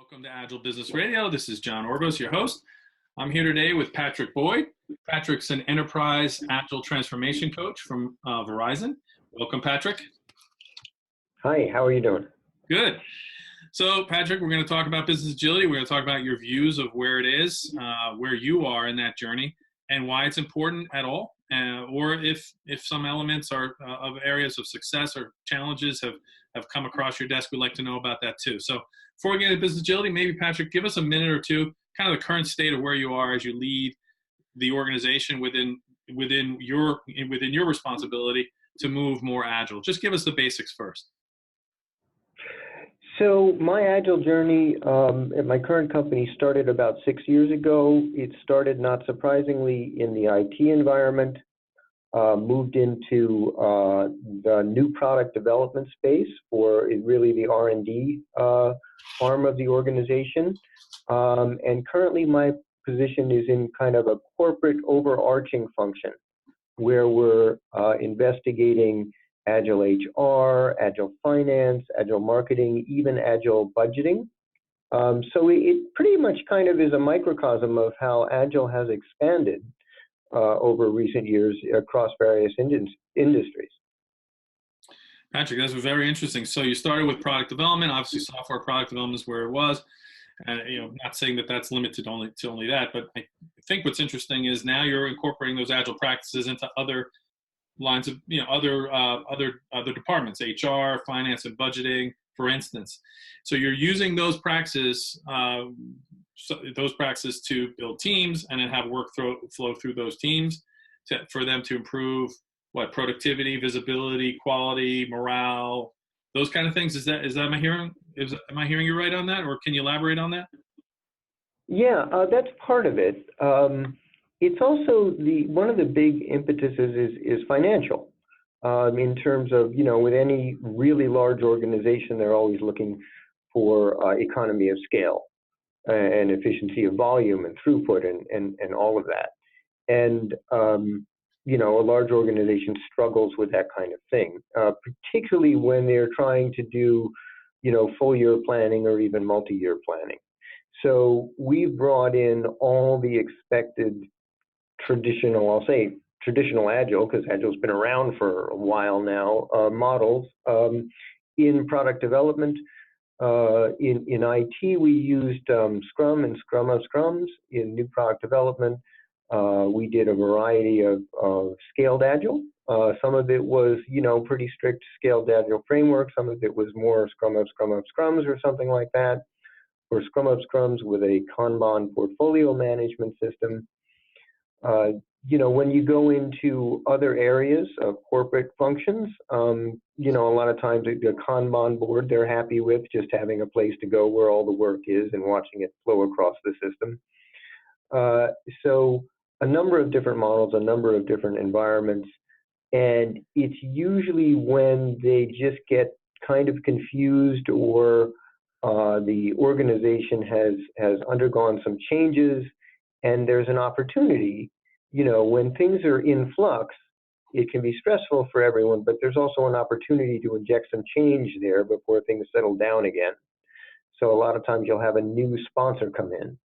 Welcome to Agile Business Radio. This is John Orbos, your host. I'm here today with Patrick Boyd. Patrick's an enterprise agile transformation coach from Verizon. Welcome, Patrick. Hi, how are you doing? Good. So, Patrick, we're going to talk about business agility. We're going to talk about your views of where it is, where you are in that journey, and why it's important at all, or if some elements are of areas of success or challenges have come across your desk. We'd like to know about that too. So, before we get into business agility, maybe Patrick, give us a minute or two, kind of the current state of where you are as you lead the organization within your responsibility to move more agile. Just give us the basics first. So my Agile journey at my current company started about 6 years ago. It started, not surprisingly, in the IT environment, moved into the new product development space for really the R&D arm of the organization. And currently my position is in kind of a corporate overarching function where we're investigating Agile HR, Agile finance, Agile marketing, even Agile budgeting. So it pretty much kind of is a microcosm of how Agile has expanded over recent years across various industries. Patrick, that's very interesting. So you started with product development. Obviously, software product development is where it was. And not saying that that's limited to only that, but I think what's interesting is now you're incorporating those Agile practices into other lines of other departments, HR, finance, and budgeting, for instance. So you're using those practices to build teams and then have work flow through those teams for them to improve productivity, visibility, quality, morale, those kind of things. Am I hearing you right on that, or can you elaborate on that? Yeah, that's part of it. It's also one of the big impetuses is financial, in terms of, with any really large organization, they're always looking for economy of scale and efficiency of volume and throughput and all of that. And, a large organization struggles with that kind of thing, particularly when they're trying to do, full year planning or even multi-year planning. So we've brought in all the expected traditional Agile, because Agile's been around for a while now, models in product development. In IT, we used Scrum and Scrum of Scrums. In new product development, we did a variety of scaled Agile. Some of it was, pretty strict scaled Agile framework. Some of it was more Scrum of Scrums or something like that, or Scrum of Scrums with a Kanban portfolio management system. When you go into other areas of corporate functions, a lot of times the Kanban board, they're happy with just having a place to go where all the work is and watching it flow across the system. So a number of different models, a number of different environments, and it's usually when they just get kind of confused or the organization has undergone some changes and there's an opportunity. When things are in flux, it can be stressful for everyone, but there's also an opportunity to inject some change there before things settle down again. So a lot of times you'll have a new sponsor come in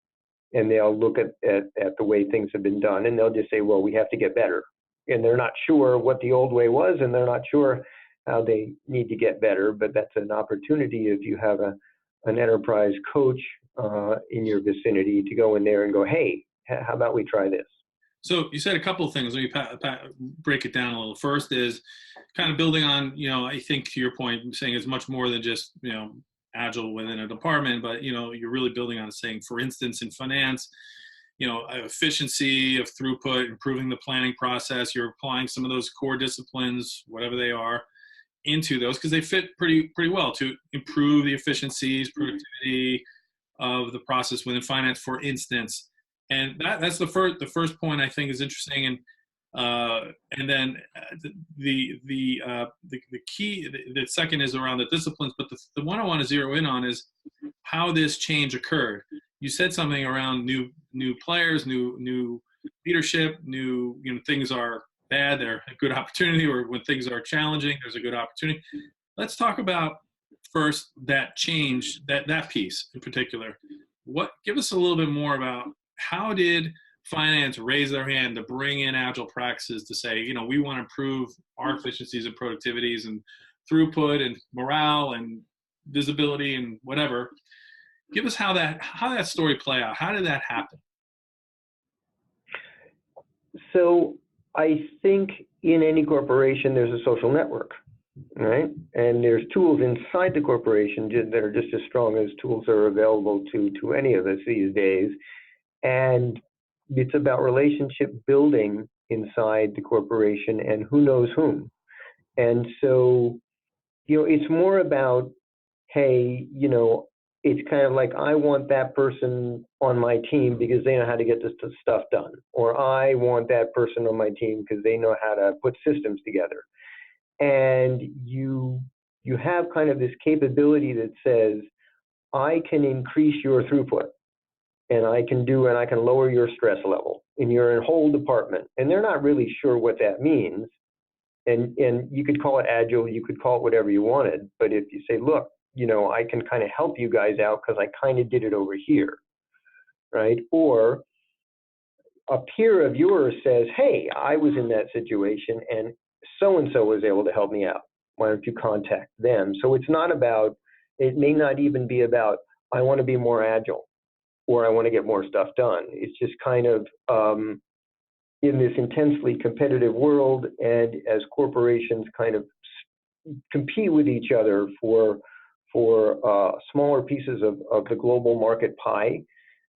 and they'll look at the way things have been done and they'll just say, well, we have to get better. And they're not sure what the old way was and they're not sure how they need to get better, but that's an opportunity if you have an enterprise coach in your vicinity to go in there and go, hey, how about we try this? So you said a couple of things. Let me break it down a little. First is kind of building on, I think to your point, saying it's much more than just, Agile within a department, but, you're really building on saying, for instance, in finance, efficiency of throughput, improving the planning process. You're applying some of those core disciplines, whatever they are, into those because they fit pretty well to improve the efficiencies, productivity of the process within finance, for instance. And that's the first point I think is interesting, and then the key, the second is around the disciplines, but the one I want to zero in on is how this change occurred. You said something around new players, new leadership, things are bad, they're a good opportunity, or when things are challenging, there's a good opportunity. Let's talk about first that change, that piece in particular, give us a little bit more about how did finance raise their hand to bring in agile practices to say, we want to improve our efficiencies and productivities and throughput and morale and visibility and whatever. Give us how that story play out. How did that happen? So I think in any corporation, there's a social network, right? And there's tools inside the corporation that are just as strong as tools that are available to any of us these days. And it's about relationship building inside the corporation and who knows whom. And so, it's more about, hey, it's kind of like, I want that person on my team because they know how to get this stuff done. Or I want that person on my team because they know how to put systems together. And you have kind of this capability that says, I can increase your throughput, and I can lower your stress level in your whole department. And they're not really sure what that means. And you could call it agile, you could call it whatever you wanted. But if you say, look, I can kind of help you guys out because I kind of did it over here, right? Or a peer of yours says, hey, I was in that situation and so-and-so was able to help me out. Why don't you contact them? So it may not even be about, I want to be more agile or I want to get more stuff done. It's just kind of in this intensely competitive world, and as corporations kind of compete with each other for smaller pieces of the global market pie,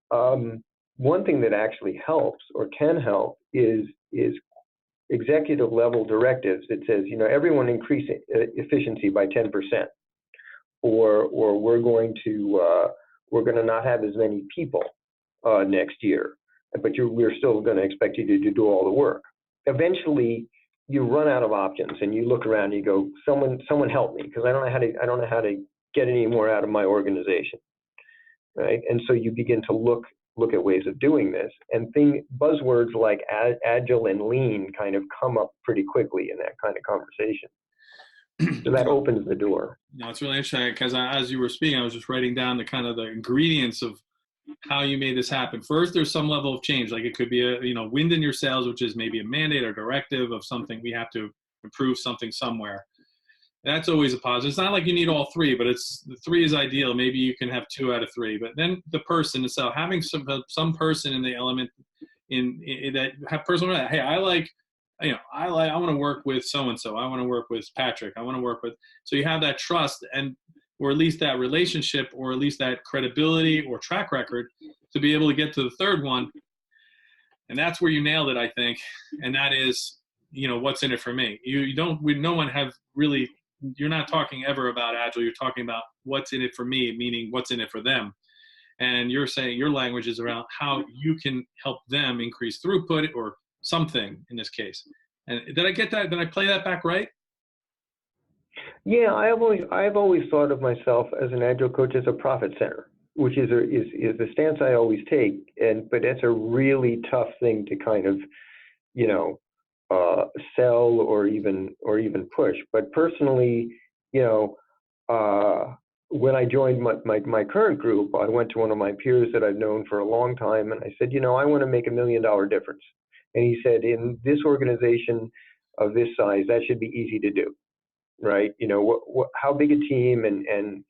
one thing that actually helps or can help is executive level directives that says, everyone increase efficiency by 10%, or we're going to not have as many people next year, but we're still going to expect you to do all the work. Eventually, you run out of options, and you look around and you go, someone help me, because I don't know how to get any more out of my organization, right? And so you begin to look at ways of doing this, and buzzwords like agile and lean kind of come up pretty quickly in that kind of conversation. So that opens the door. No, it's really interesting because as you were speaking, I was just writing down the kind of the ingredients of how you made this happen. First, there's some level of change, like it could be a wind in your sails, which is maybe a mandate or directive of something we have to improve something somewhere. That's always a positive. It's not like you need all three, but the three is ideal. Maybe you can have 2 out of 3. But then the person itself, having some person in the element in that have personal. Hey, I want to work with so and so. I want to work with Patrick. I want to work with. So you have that trust or at least that relationship, or at least that credibility or track record to be able to get to the third one. And that's where you nailed it, I think. And that is, what's in it for me. No one have really. You're not talking ever about agile. You're talking about what's in it for me, meaning what's in it for them. And you're saying your language is around how you can help them increase throughput or something in this case. And did I get that? Did I play that back right? Yeah, I've always thought of myself as an agile coach as a profit center, which is the stance I always take. But that's a really tough thing to kind of, sell or even push. But personally, when I joined my current group, I went to one of my peers that I've known for a long time, and I said, I want to make $1 million difference. And he said, in this organization of this size, that should be easy to do, right? How big a team and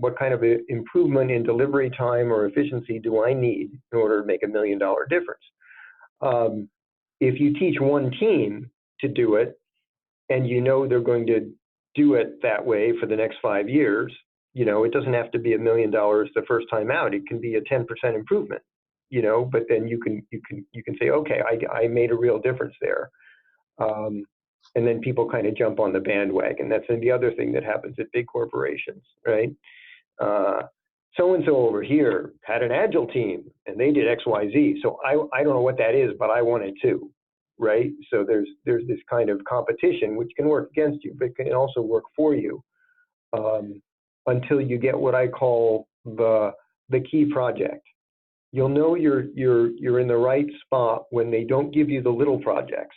what kind of improvement in delivery time or efficiency do I need in order to make $1 million difference? If you teach one team to do it, and they're going to do it that way for the next 5 years, it doesn't have to be $1 million the first time out. It can be a 10% improvement, but then you can say, okay, I made a real difference there. And then people kind of jump on the bandwagon. That's the other thing that happens at big corporations, right? So-and-so over here had an agile team and they did X, Y, Z. So I don't know what that is, but I want it too, right? So there's this kind of competition which can work against you, but can also work for you until you get what I call the key project. You'll know you're in the right spot when they don't give you the little projects,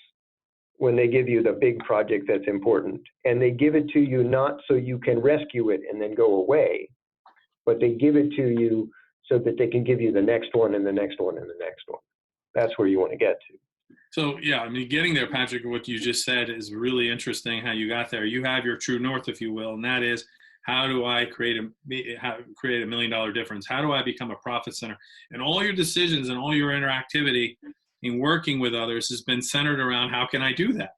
when they give you the big project that's important. And they give it to you not so you can rescue it and then go away, but they give it to you so that they can give you the next one and the next one and the next one. That's where you want to get to. So yeah, I mean, getting there, Patrick, what you just said is really interesting. How you got there. You have your true north, if you will, and that is, how do I create a $1 million difference? How do I become a profit center? And all your decisions and all your interactivity in working with others has been centered around how can I do that?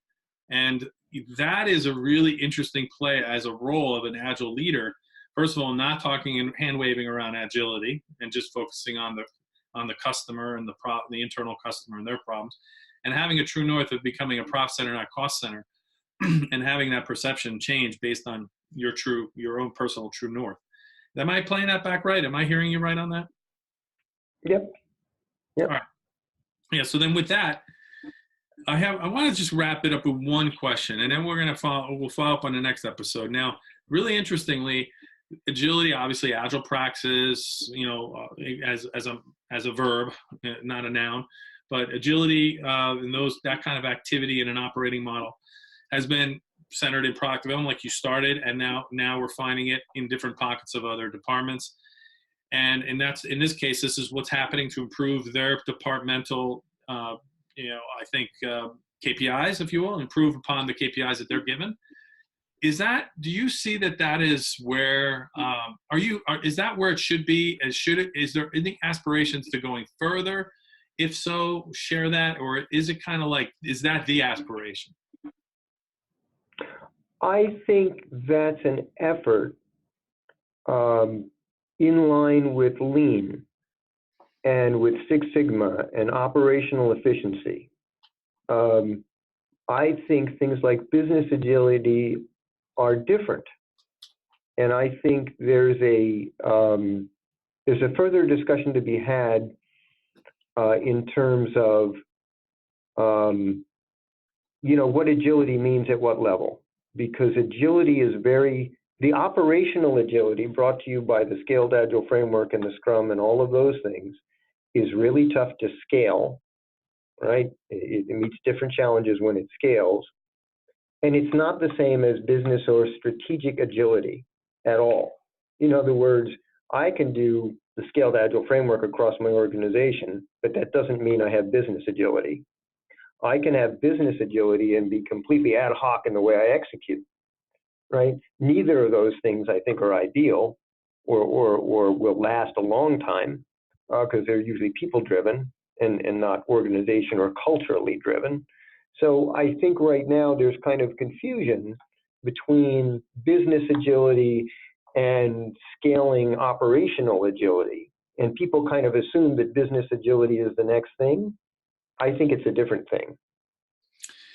And that is a really interesting play as a role of an agile leader. First of all, not talking and hand waving around agility and just focusing on the customer and the internal customer and their problems, and having a true north of becoming a profit center, not cost center, and having that perception change based on your own personal true north. Am I playing that back right? Am I hearing you right on that? Yep. Yep. All right. Yeah. So then with that, I want to just wrap it up with one question, and then we'll follow up on the next episode. Now, really interestingly, agility, obviously agile praxis, as a verb, not a noun, but agility and that kind of activity in an operating model has been centered in product development, like you started, and now we're finding it in different pockets of other departments. And that's, in this case, this is what's happening to improve their departmental, KPIs, if you will, improve upon the KPIs that they're given. Do you see that is where, is that where it should be? Is there any aspirations to going further? If so, share that, or is it kind of like, is that the aspiration? I think that's an effort in line with Lean and with Six Sigma and operational efficiency. I think things like business agility are different, and I think there's a further discussion to be had in terms of what agility means at what level. Because agility is the operational agility brought to you by the Scaled Agile framework and the Scrum and all of those things is really tough to scale, right? It meets different challenges when it scales. And it's not the same as business or strategic agility at all. In other words, I can do the Scaled Agile framework across my organization, but that doesn't mean I have business agility. I can have business agility and be completely ad hoc in the way I execute, right? Neither of those things, I think, are ideal or will last a long time because they're usually people-driven and not organization or culturally driven. So I think right now there's kind of confusion between business agility and scaling operational agility. And people kind of assume that business agility is the next thing. I think it's a different thing,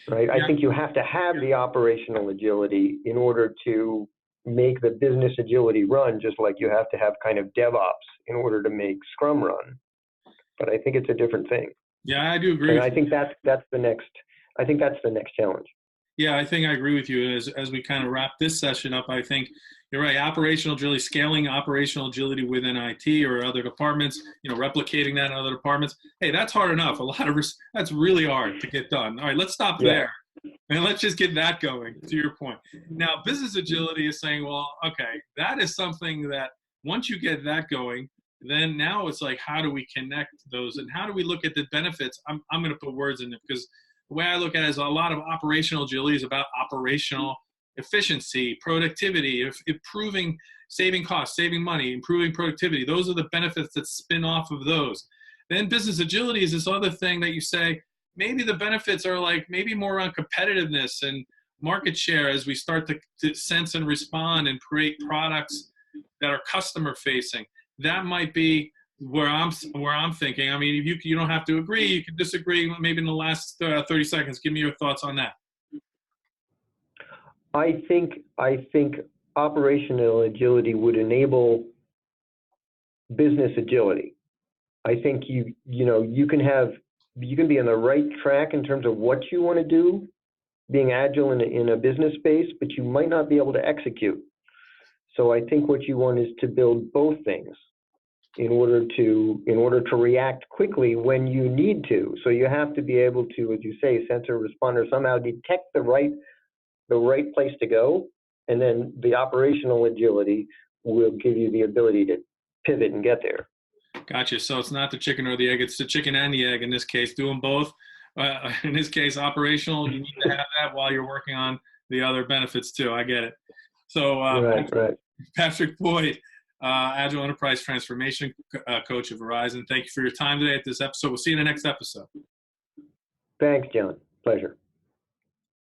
right? Yeah. I think you have to have the operational agility in order to make the business agility run, just like you have to have kind of DevOps in order to make Scrum run. But I think it's a different thing. Yeah, I do agree. And I think that's the next challenge. Yeah, I think I agree with you. As we kind of wrap this session up, I think you're right. Operational agility, scaling operational agility within IT or other departments, replicating that in other departments. Hey, that's hard enough. That's really hard to get done. All right, let's stop there. And let's just get that going, to your point. Now, business agility is saying, well, okay, that is something that once you get that going, then now it's like, how do we connect those? And how do we look at the benefits? I'm going to put words in it because the way I look at it is a lot of operational agility is about operational efficiency, productivity, improving, saving costs, saving money, improving productivity. Those are the benefits that spin off of those. Then business agility is this other thing that you say, maybe the benefits are like maybe more around competitiveness and market share as we start to sense and respond and create products that are customer facing. That might be where I'm thinking. I mean, you don't have to agree. You can disagree. Maybe in the last 30 seconds, give me your thoughts on that. I think operational agility would enable business agility. I think you can be on the right track in terms of what you want to do, being agile in a business space, but you might not be able to execute. So I think what you want is to build both things. in order to react quickly when you need to. So you have to be able to, as you say, sensor responder, somehow detect the right place to go, and then the operational agility will give you the ability to pivot and get there. Gotcha. So it's not the chicken or the egg; it's the chicken and the egg in this case. Do them both. In this case, operational. You need to have that while you're working on the other benefits too. I get it. So Right. Patrick Boyd, Agile Enterprise Transformation Coach of Verizon. Thank you for your time today at this episode. We'll see you in the next episode. Thanks, John. Pleasure.